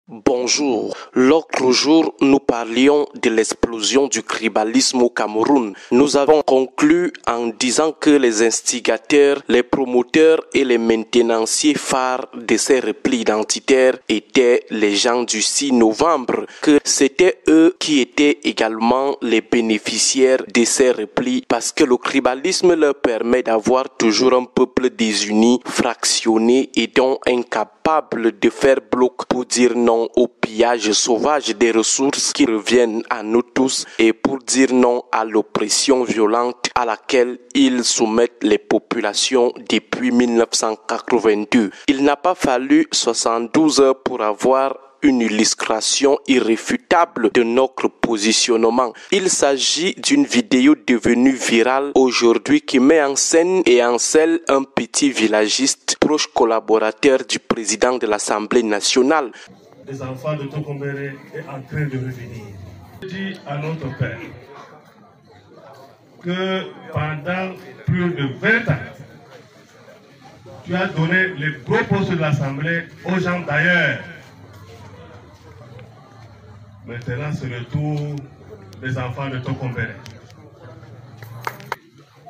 Bonjour. L'autre jour, nous parlions de l'explosion du tribalisme au Cameroun. Nous avons conclu en disant que les instigateurs, les promoteurs et les maintenanciers phares de ces replis identitaires étaient les gens du 6 novembre, que c'était eux qui étaient également les bénéficiaires de ces replis parce que le tribalisme leur permet d'avoir toujours un peuple désuni, fractionné et donc incapable de faire bloc pour dire non au pillage sauvage des ressources qui reviennent à nous tous et pour dire non à l'oppression violente à laquelle ils soumettent les populations depuis 1982. Il n'a pas fallu 72 heures pour avoir une illustration irréfutable de notre positionnement. Il s'agit d'une vidéo devenue virale aujourd'hui qui met en scène et en scelle un petit villagiste proche collaborateur du président de l'Assemblée nationale. Les enfants de Tokombéré est en train de revenir. Je dis à notre père que pendant plus de 20 ans, tu as donné les gros postes de l'Assemblée aux gens d'ailleurs. Maintenant, c'est le tour des enfants de Tokombéré.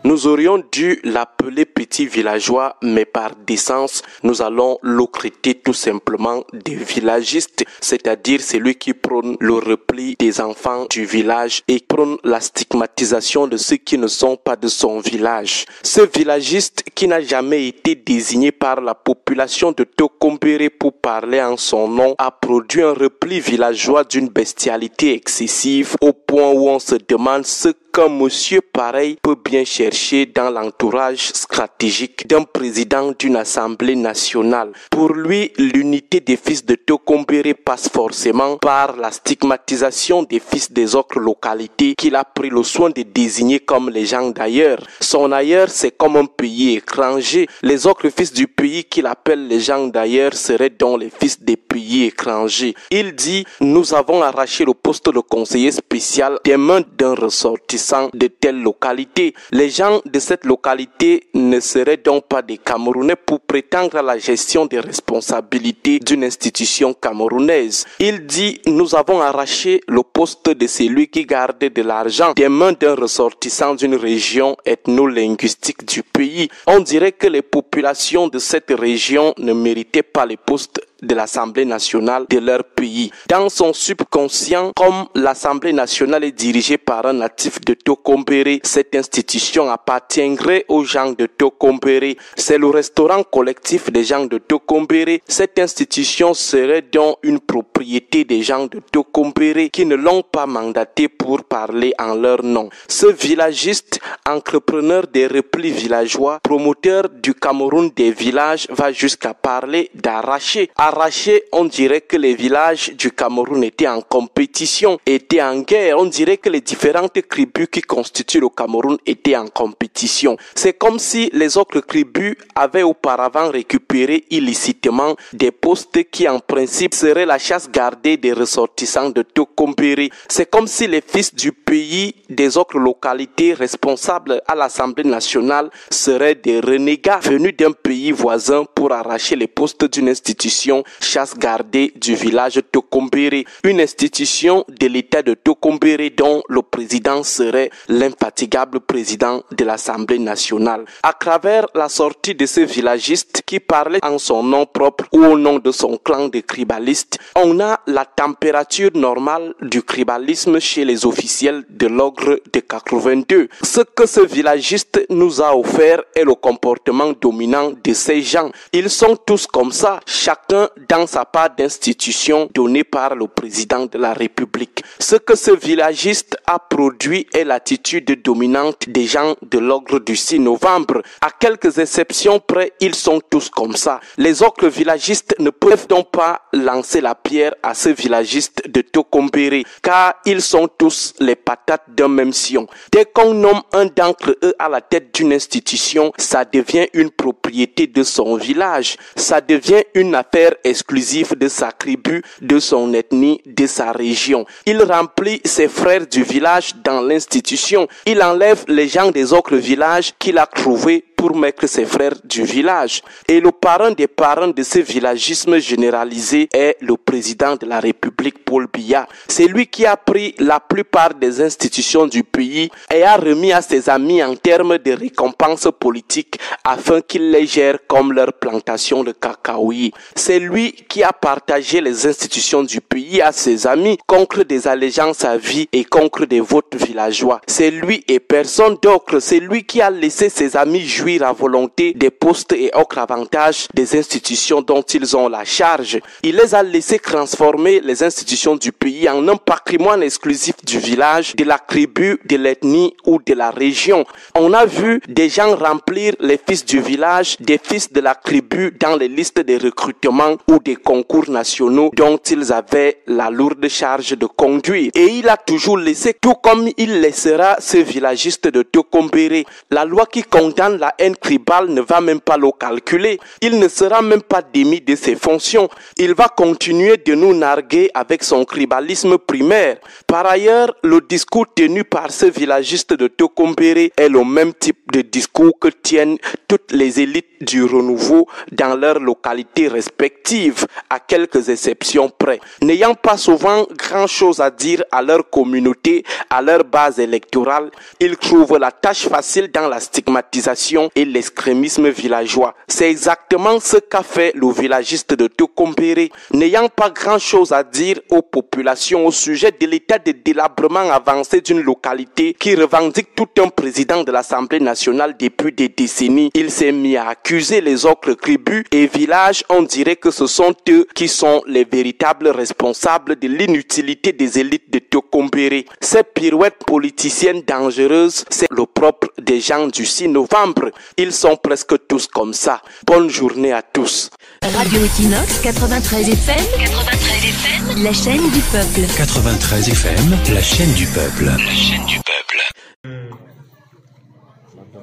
Nous aurions dû l'appeler petit villageois, mais par décence, nous allons le traiter tout simplement des villagistes, c'est-à-dire celui qui prône le repli des enfants du village et prône la stigmatisation de ceux qui ne sont pas de son village. Ce villagiste qui n'a jamais été désigné par la population de Tokombéré pour parler en son nom a produit un repli villageois d'une bestialité excessive au point où on se demande ce qu'un monsieur pareil peut bien chercher dans l'entourage stratégique d'un président d'une assemblée nationale. Pour lui, l'unité des fils de Tokombéré passe forcément par la stigmatisation des fils des autres localités qu'il a pris le soin de désigner comme les gens d'ailleurs. Son ailleurs, c'est comme un pays étranger. Les autres fils du pays qu'il appelle les gens d'ailleurs seraient donc les fils des pays étrangers. Il dit, nous avons arraché le poste de conseiller spécial des mains d'un ressortissant de telle localité. Les gens de cette localité ne seraient donc pas des Camerounais pour prétendre à la gestion des responsabilités d'une institution camerounaise. Il dit, nous avons arraché le poste de celui qui garde de l'argent des mains d'un ressortissant d'une région ethno-linguistique du pays. On dirait que les populations de cette région ne méritaient pas les postes de l'Assemblée nationale de leur pays. Dans son subconscient, comme l'Assemblée nationale est dirigée par un natif de Tokombéré, cette institution appartiendrait aux gens de Tokombéré. C'est le restaurant collectif des gens de Tokombéré. Cette institution serait donc une propriété des gens de Tokombéré qui ne l'ont pas mandaté pour parler en leur nom. Ce villagiste, entrepreneur des replis villageois, promoteur du Cameroun des villages, va jusqu'à parler d'arracher. Arraché, on dirait que les villages du Cameroun étaient en compétition, étaient en guerre. On dirait que les différentes tribus qui constituent le Cameroun étaient en compétition. C'est comme si les autres tribus avaient auparavant récupéré illicitement des postes qui en principe seraient la chasse gardée des ressortissants de Tokombéré. C'est comme si les fils du pays des autres localités responsables à l'Assemblée nationale seraient des renégats venus d'un pays voisin pour arracher les postes d'une institution chasse gardée du village Tokombéré, une institution de l'État de Tokombéré dont le président serait l'infatigable président de l'Assemblée nationale. À travers la sortie de ce villagiste qui parlait en son nom propre ou au nom de son clan de tribalistes, on a la température normale du tribalisme chez les officiels de l'ogre de 82. Ce que ce villagiste nous a offert est le comportement dominant de ces gens. Ils sont tous comme ça, chacun dans sa part d'institution donnée par le président de la République. Ce que ce villagiste a produit est l'attitude dominante des gens de l'ogre du 6 novembre. À quelques exceptions près, ils sont tous comme ça. Les autres villagistes ne peuvent donc pas lancer la pierre à ce villagiste de Tokombéré, car ils sont tous les patates d'un même sion. Dès qu'on nomme un d'entre eux à la tête d'une institution, ça devient une propriété de son village. Ça devient une affaire exclusive de sa tribu, de son ethnie, de sa région. Il remplit ses frères du village dans l'institution. Il enlève les gens des autres villages qu'il a trouvés pour mettre ses frères du village. Et le parent des parents de ce villagisme généralisé est le président de la République, Paul Biya. C'est lui qui a pris la plupart des institutions du pays et a remis à ses amis en termes de récompenses politiques afin qu'ils les gèrent comme leur plantation de cacaoyer. C'est lui qui a partagé les institutions du pays à ses amis contre des allégeances à vie et contre des votes villageois. C'est lui et personne d'autre. C'est lui qui a laissé ses amis jouir à volonté des postes et autres avantages des institutions dont ils ont la charge. Il les a laissés transformer les institutions du pays en un patrimoine exclusif du village, de la tribu, de l'ethnie ou de la région. On a vu des gens remplir les fils du village, des fils de la tribu dans les listes de recrutement ou des concours nationaux dont ils avaient la lourde charge de conduire. Et il a toujours laissé, tout comme il laissera ce villagiste de Tokombéré. La loi qui condamne la haine tribale ne va même pas le calculer. Il ne sera même pas démis de ses fonctions. Il va continuer de nous narguer avec son tribalisme primaire. Par ailleurs, le discours tenu par ce villagiste de Tokombéré est le même type de discours que tiennent toutes les élites du renouveau dans leurs localités respectives, à quelques exceptions près. N'ayant pas souvent grand-chose à dire à leur communauté, à leur base électorale, ils trouvent la tâche facile dans la stigmatisation et l'extrémisme villageois. C'est exactement ce qu'a fait le villagiste de Tokombéré. N'ayant pas grand-chose à dire aux populations au sujet de l'état de délabrement avancé d'une localité qui revendique tout un président de l'Assemblée nationale depuis des décennies, il s'est mis à accuser les autres tribus et villages. On dirait que ce sont eux qui sont les véritables responsables de l'inutilité des élites de Tokombéré. Ces pirouettes politiciennes dangereuses, c'est le propre des gens du 6 novembre. Ils sont presque tous comme ça. Bonne journée à tous. Radio Equinox 93 FM, la chaîne du peuple. 93 FM, la chaîne du peuple. La chaîne du peuple.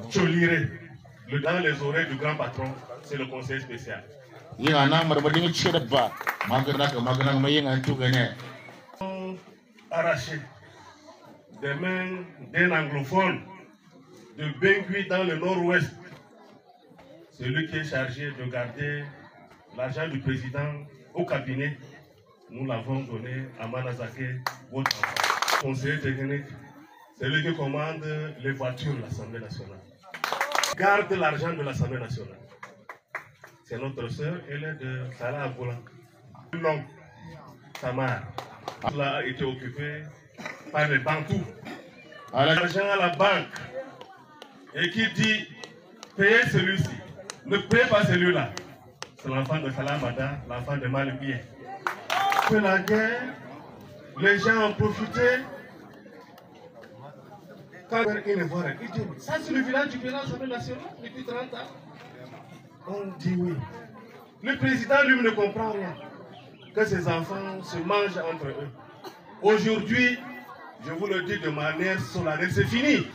Je lirai dans les oreilles du grand patron, c'est le conseil spécial. Arraché des mains d'un anglophone de Bengui dans le nord-ouest, celui qui est chargé de garder l'argent du président au cabinet, nous l'avons donné à Manazake, votre enfant. Conseiller technique, c'est lui qui commande les voitures de l'Assemblée nationale. Garde l'argent de l'Assemblée nationale. C'est notre soeur, elle est de Salah Aboula. L'homme, Samar. Cela a été occupé par les Bantous. L'argent à la banque. Et qui dit, payez celui-ci. Ne payez pas celui-là. C'est l'enfant de Salamada, l'enfant de Malibien. Après la guerre, les gens ont profité. Quand ils ne voient rien, ils disent, ça c'est le village du président de l'Assemblée nationale depuis 30 ans. On dit oui. Le président lui ne comprend rien. Que ses enfants se mangent entre eux. Aujourd'hui, je vous le dis de manière solennelle, c'est fini.